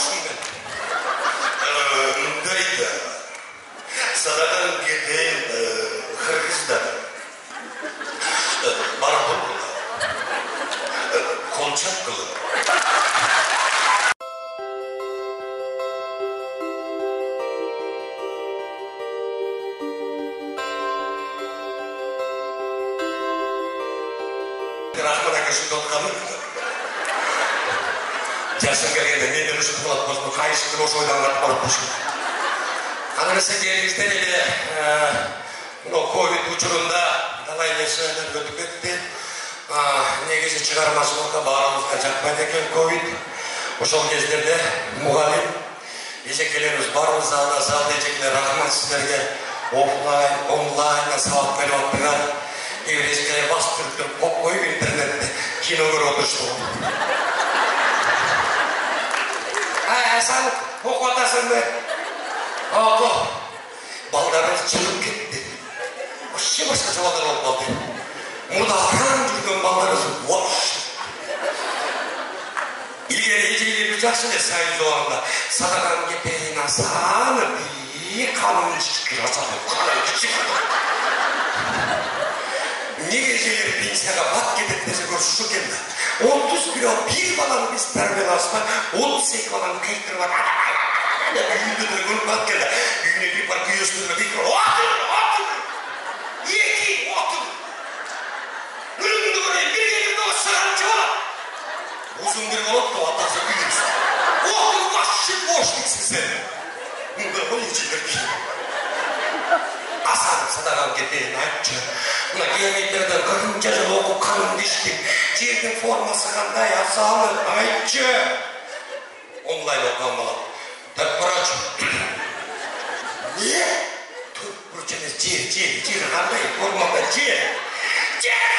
Алғашым мен. Мындайды. Сададан кетейін Қырғыздан. Барбұр қылы. Колчак қылы. Рахман әкешімді отқанын. Жасым келгенде мені үшіп болады болсын, қайшықтың осы ойдан қатып қалып болсын. Қанырысы келіңізден еле, ковид ұчырында талай нәрселер өтіп кетті. Негізі шығармашылыққа барымызға жақпайды екен ковид. Ошол кездерде мұғалім, ежекелеріміз барымыз залда, залда ежекелер рахмат сіздерге офлайн, онлайнға сабақ беріп отырған. Еврейская бастырып қой интернетте кино көріп отырышты ғой. Асан оқу атасың бе? Оқу. Балдарымыз жылып кетті. Вообще басқа жауадар болып қалды. Мұнда арам жүрген балдарымыз вош. Егер ежелері жақсы де сайын жоғанда садаған кетейін асаны бей қанын ішкі жасады. Неге жерлер пенсияға бат кетеді десе көрсіз жүргенді. 31 баланы біз тәрбиелі аспай, 32 баланы қайттырып ат. Үйінде де көріп бат келді. Үйіне бір бар күйесінде бекір. Отыр! Екі! Отыр! Үлімді көрейін, бір келімді осы сағанчы бала. Ұзын бір болады да атасы үйінсі. Отыр! Вашы бош дейсің сен. Мұнда ғой ежелер кейін. Асан садаған кетейін айтшы. Мына геометриядан 40 жыл оқып қанымды іштім. Жердің формасы қандай асаны айтшы. Онлайн оқыған балам. Төртбұрыш. Не? Төртбұрыш емес жер қандай формада жер. Жер!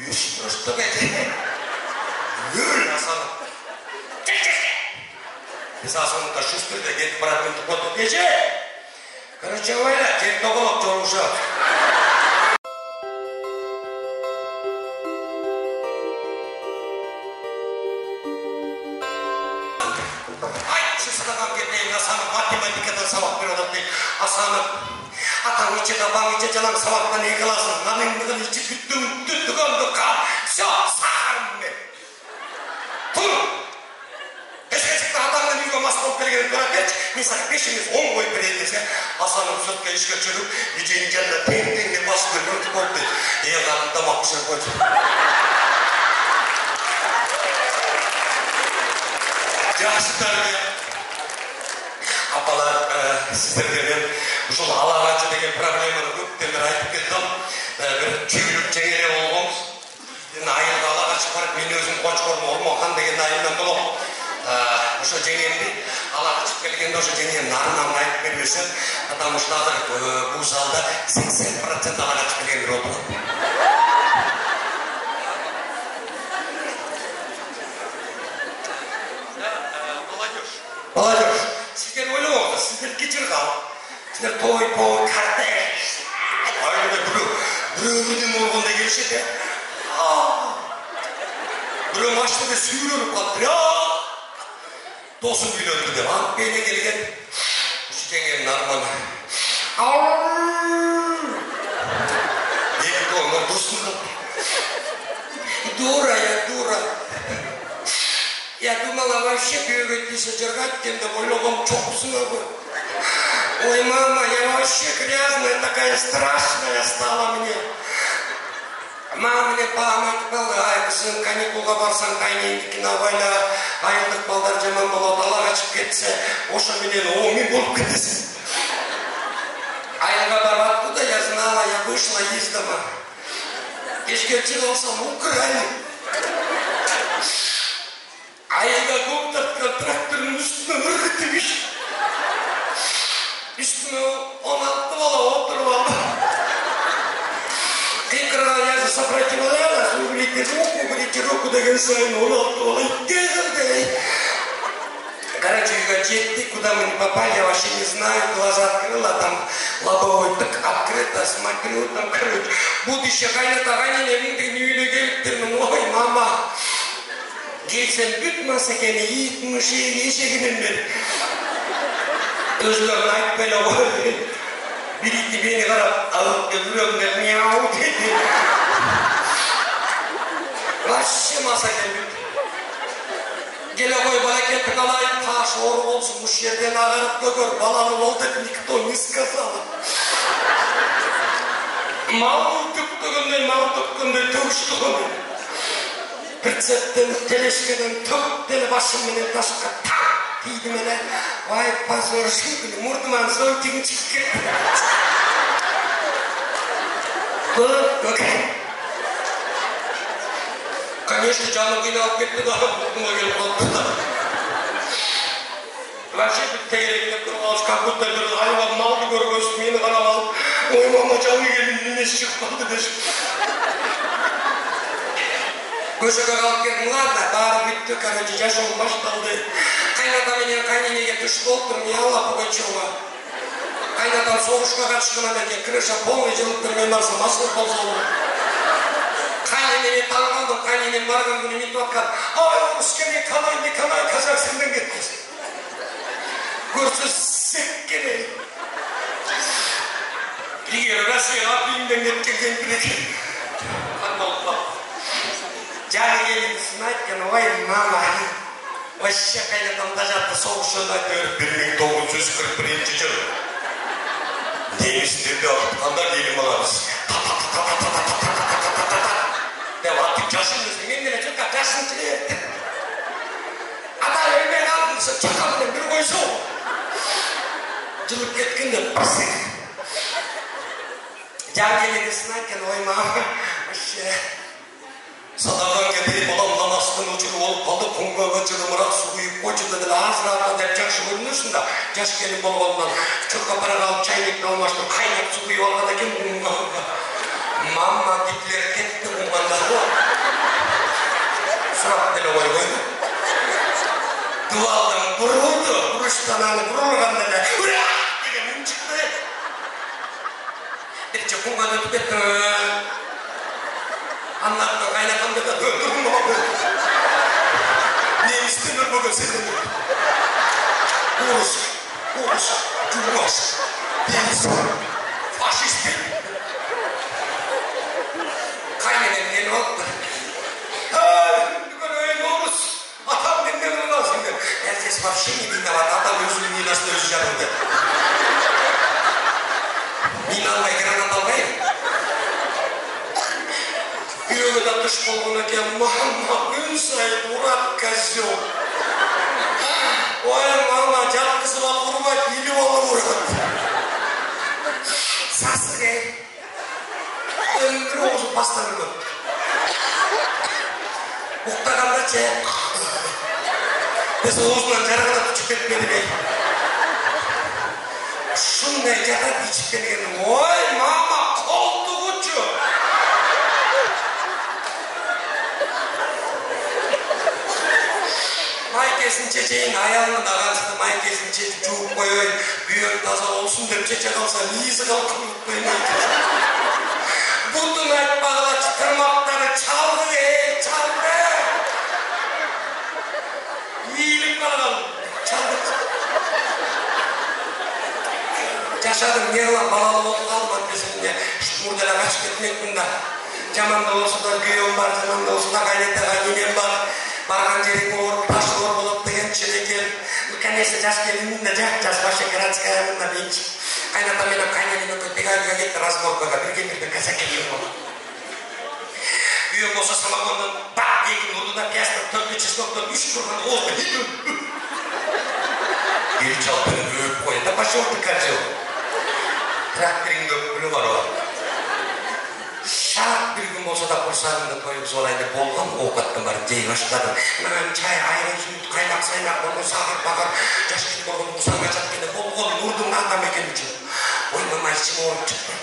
Үшбұрышты бәді. Өл асаны. Біз асанында шүстірді кетіп баратын тұқпады кеше. Короче говоря, теперь кто был, кто уже. Айтшы садаған кетейін асаны математикадан сабақ беріп дейді. Асаны атаң иче табаң иче жалаң сабақтан не қыласың. Намеңдігін иче түгімді қап. Все, сағарым мен. Тұр! Ешкешікті атаңдан үйге мас болып келгенін көріп берші. Мен саған 5 емес 10 қойып берейін десе, асаның сотқа ішке жүріп, ежейін жанына тең-теңге бас көріп қойып дейді. Қатын тамақ пішіріп қойды. Жақсы тәрбие. Апалар, сіздерге мен ұшыл алағачы деген проблеманы көптен айтып кеттім. Бір түйіліп жеңере болғымыз. Айылға алағачы барып, мен өзім қочқорым Ормохан деген айымнан болып. Ошо жеңемди алаға чыгып келгенде ошо жеңем нарынан айтып бербесем, потому что азыр бул залда 80% алаға чыгып келгендер отурат. Молодежь, сиздер ойлоңуңуздар, сиздер кечиргал, сиздер той, картеж. Айында бирөөбүрдөн болгондо келишет. Бирөө машинада сүйрөнүп калды. Досым үйлөндү деп, бейне келген. Ушу жеңем нарман. Екі қолынан досым қалды. Дура, я дура. Я думала, вообще күйеуге тисе жырғат кемді ойлағым чоқсына ғой. Ой, мама, я вообще грязная, такая страшная стала мне. Мама мне папам айтып қалды, ай, қызым, каникулға барсаң қайнеңді киновайна, айылдық балдар жаман болады, алаға чып кетсе, оша менен 10 000 болып кетесің. Айылға барбатты да, я знала, я вышла из дома. Кешке чыгылсам, Украина. Айылға көк тартқан трактордың үстіне ұрғытып еш. Üstüne 16 bala oturup aldı. Tekrar yazı сопротивлялась, уберите руку деген сайын 16 бала иттерді. Короче, үйге жеттік, куда мы не попали, я вообще не знаю, глаза открыла, там лобовой так открыто, смотрю, там, короче, будущее қайната қайнен, үйге келіптермін, ой, мама. келсем бүт масакени иттин эшегинен бери өзлөрүн айтпай эле кой. Бир ити мени карап алып жүрөгүмө мяу деди. Вообще масакен бүт. Келе кой балакеттик алайын, таш оору болсун, уш жерден агарып көгөр, баланы бол деп никто не сказал. Мал төктөгөндөй, мал төккөндөй төгүштү ғой. Прицептен, телешкеден төгүп деле башым менен ташка тийдим эле. Вай, позор, шикили, мурдуман зонтигин чыгып кетти. Көк. Конечно, жаным кыйналып кетти да, мурдума келип калды да. Вообще тегеректеп туруп алыш, как будто бир айван малды көргөзүп мени карап алып, ой мама жаңы келин эмнеси чыгып калды дешип. Көшөгө калып келдим, ладно, баары бүттү, короче, жашоо башталды. Кайната менен кайненеге туш болуптур, Алла Пугачева. Кайнатам согушка катышкандан кийин крыша полный жылыптыр, мен барсам асыл болсо болот. Кайненеме таң калдым, кайненем барган күнү мынтип аткан. Ай, орускене канай Казакстандан кетти. Көрсө секкене. Эгер Россияга Афинден кеткен билекен. Кандай Жаңы келинисин айткан, ой мама, вообще кайнатам дажатты согушунда көрүп 1941-жылы. Немистерди алып келим алабыз. Деп атып жашыңыз, мен менен чыкка жашын чыгып. Ата өлмөй калдым, чакка менен бир койсо. Жылып кеткенде пасык. Жаңы келинисин айткан, ой мама, вообще сададан кетип балам намастын учуру болуп калды, куңгага жыгымыраак суу куюп койчу деп азыраак деп жакшы көрүнөсүң да. Жаш келин болгондон чурка парак алып чайникти алмаштырып кайнап суу куюп алган экен куңгага. Мама Гитлер кетти куңганда. Сурап деле койбойду. Дубалдан бурулду, буруштан аны бурулганда эле ура деген үн чыкты. Биринчи куңганы өтүп кетти. Anlattı kaynakamda da döndürdüm ama böyle. Ne istemiyor bugün senin? Urus, Cumhurbaş, deniz, faşist. Kaynanem yeni oldu. Bugün öyle Urus, atam dinlemem lazım. Herkes var şimdi dinlemem, atam özünün minasını özü canımda. Minalmayı granat almayı. Үйөгө да туш болгон экен, мама, күн сайын урат козел. Ой, мама, жаткызып алып урбайт, илип алып урат. Сасык өмүр оозу бастан көргөн. Уктагандачы биз оозунан жаргалап ичип кетпедиби? Ушундай жатат ичип келген. Ой, мама, колтугучу. Майкесин чечейин, аялынын агасына майкесин чечип жууп коёюн, бүйөк таза болсун деп чече калса, низи калкынып коймойт. Бутун айтпагыла тырмактары чалды, чалды. Ийилип калган, чалды. Жашадым, не кылам, балалы болуп калдым, антесинде. Мурда эле качып кетмекмин да. Жаман да болсо да күйөөм бар, жаман да болсо да кайнатага энем бар. Барган жериң ооруп, таш оор болот деген ченекен. Конечно, жаш келиндин да жаш вообще городская мында бинчи. Кайната менен кайненем экөө бегалга кетти разборкага, бирге казака келип болду. Күйөөм болсо самогондон бак эгин урду да пиястан төрткү чесноктон 3 турган оозду. Эл чалып өп коет да пошел ты козел. Тракториңди өпкүлү барып. Шак bir gün olsa da kursağımda toyup zoraydı bolgan ovqаттан барып жей баштадым. Нан чай, айран, süt, каймак, саймак, болду сагыр, багыр, жаш киши болгон курсагына жаткенде болгон мурдумда адам экен үчүн. Ой, мама ичим ооруп чыкты.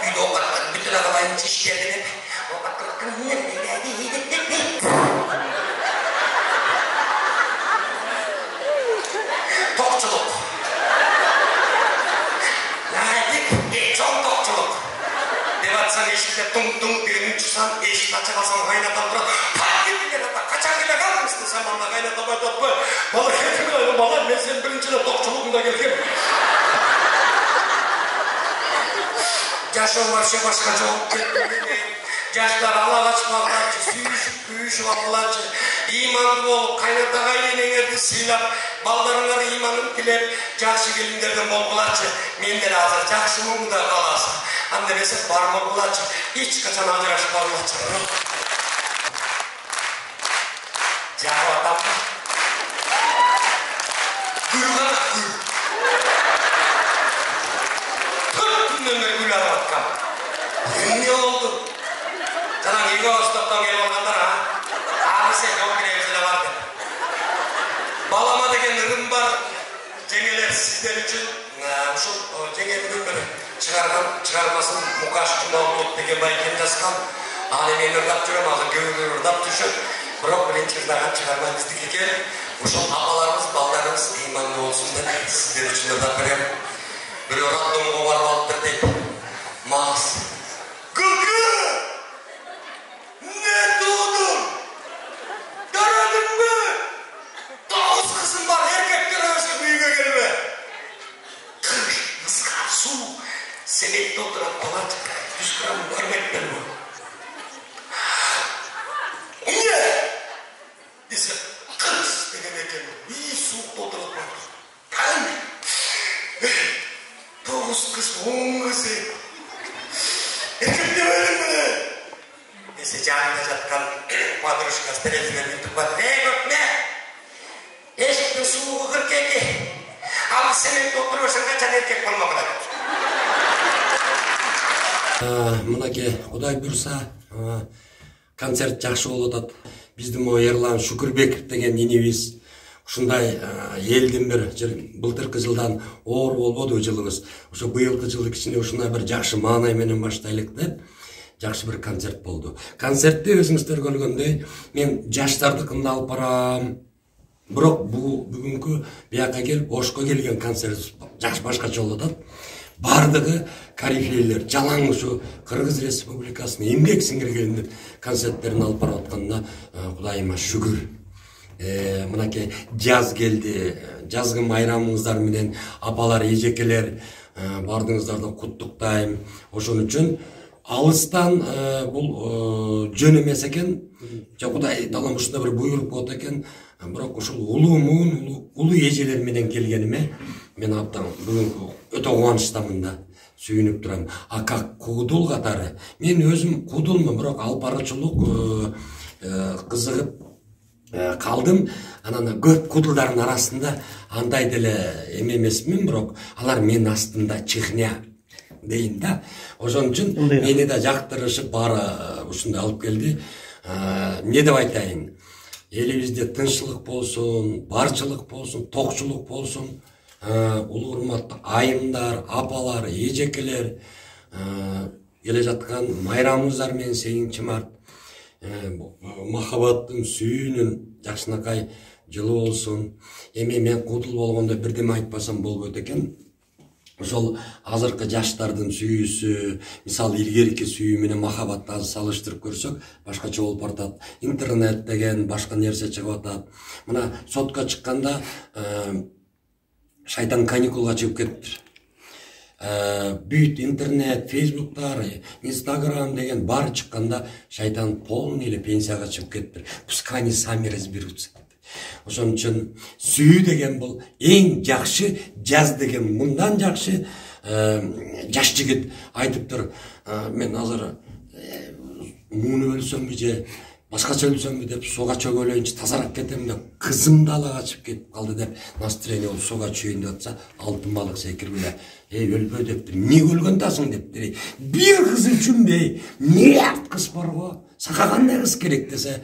Үйдө овкаттан бүтүн агабайым иштерди деп, овкаттан токчулук. Чоң токчулук. Деп атсаң эшикте туң-туң деген үн чыксан, эшикти ача калсаң кайнатам турат. Качан келе калдың жашоо вообще башкача болуп кетти. Жаштар ала качпагачы, сүйүшүп, күйүшүп алгылачы. Иманды болуп, кайната кайненеңерди сыйлап, балдарыңар иманын тилеп, жакшы келиндерден болгулачы. Менден азыр жакшымын да каласы. Анда эмесе бар болгулачы. Эч качан ажырашпагылачы. Жагып атамбы. Гүл кара гүл. 4 күндөн бери гүл алып аткам. Эмне болду? Жанаг үйгө остоктон келип алгандар, абисе жол киребиз эле бар деп. Балама деген ырым бар. Жеңелер сиздер үчүн ушул жеңелдин бир чыгармасын Мукаш Кумалбек деген байкем жазган. Ал эми ырдап жүрөм, азыр көбү ырдап жүрүшөт. Бирок биринчи ырдаган чыгарма биздики экен. Ушул апаларыбыз, балдарыбыз ыймандуу болсун деп сиздер үчүн ырдап берем. Бирөө роддомго барып алыптыр дейт. Макс. Кылкы! Ne doğdun? Gördün mü? 9 kızım var, erkekler arası büyüğe gelme. Kış, ıskar, soğuk. Senekte oturan falan 100 gram görmekten bu. Niye? Dese, kız degen eken bu. İyi soğukta oturan var. Hani? 9 kız, 10 kız. Erkek demeyelim mi ne? Dese canında жатқан подружкасы терезеден ütіп барды. Көкме! Ешіктің суығы 42. Ал сенен отырып жүрсең қашан еркек болмақ еді. Мынаке Құдай бұйырса концерт жақсы болуп атат. Биздин Ерлан Шүкүрбеков деген инебиз ушундай элдин бир былтыркы жылдан оор болбоду жылыбыз. Ошо быйылкы жылдын ичинде ушундай бир жакшы маанай менен баштайлык деп жакшы бир концерт болду. Концертте өзүңүздөр көргөндөй мен жаштардыкын алып барам. Бирок бүгүнкү бияка келип Ошко келген концерт жакшы башкача болуп атат. Бардыгы корифейлер, жалаң ушу Кыргыз Республикасынын эмгек сиңирген концерттерин алып барып атканына Кудайыма шүгүр. Мынаке жаз келди. Жазгы майрамыңыздар менен апалар, эжекелер бардыңыздарды куттуктайм. Ошон үчүн алыстан бул жөн эмес экен. Кудай далам ушундай бир буйрук болот экен. Бирок ушул улуумун, улуу эжелер менен келгениме мен абдан бүгүн өтө кубанычтамын да, сүйүнүп турам. А как кудул катары мен өзүм кудулмун, бирок алып баруучулук кызыгып калдым. Анан көп кудулдардын арасында андай деле эме эмесмин, бирок алар менин астымда чихня дейин да. Ошон үчүн мени да жактырышып баары ушундай алып келди. Не деп айтайын? Элибизде тынччылык болсун, барчылык болсун, токчулук болсун. Улуу урматтуу айымдар, апалар, эжекелер, келе жаткан майрамыңыздар менен сегизинчи март махабаттын, сүйүүнүн жакшынакай жылы болсун. Эми мен кудул болгондо бирдеме айтпасам болбойт экен. Ошол азыркы жаштардын сүйүүсү, мисалы илгерки сүйүү менен махабатты салыштырып көрсөк, башкача болуп баратат. Интернет деген башка нерсе чыгып атат. Мына сотко чыкканда шайтан каникулга чыгып кетиптир. Бүт интернет, фейсбуктар, инстаграм деген баары чыкканда шайтан полный эле пенсияга чыгып кетиптир. Пускай они сами разберутся. Ошон үчүн сүйүү деген бул эң жакшы, жаз деген мындан жакшы. Жаш жигит айтыптыр, мен азыр муну өлсөмбү же башкача өлсөмбү деп суга чөгөлөйүнчү тазарак кетем деп кызым да ала качып кетип калды деп настроение болуп суга чүйөйүн деп атса, алтын балык секирип эле өлбө дептир. Эмнеге өлгөндасың дептир. Бир кыз үчүн миллиард кыз барго, сага кандай кыз керек десе,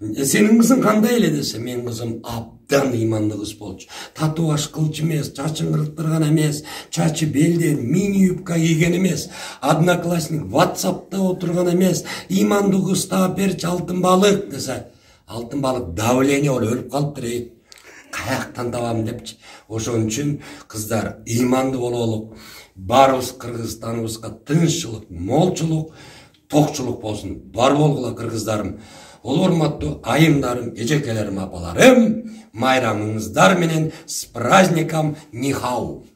сенин кызың кандай эле десе, менин кызым абдан ыймандуу кыз болчу. Татуаж кылчу эмес, чачын кырыктырган эмес, чачы белден мини юбка кийген эмес, одноклассник WhatsApp'та отурган эмес, ыймандуу кыз таап берчи алтын балык десе, алтын балык давление болуп өлүп калыптыр. Каяктан табам депчи. Ошон үчүн кыздар ыймандуу бололук. Баарыбыз Кыргызстаныбызга тынччылык, молчулук, токчулук болсун. Бар болгула кыргыздарым. Улуу урматтуу айымдарым, эжекелерим, апаларым, майрамыңыздар менен с праздником Нихау.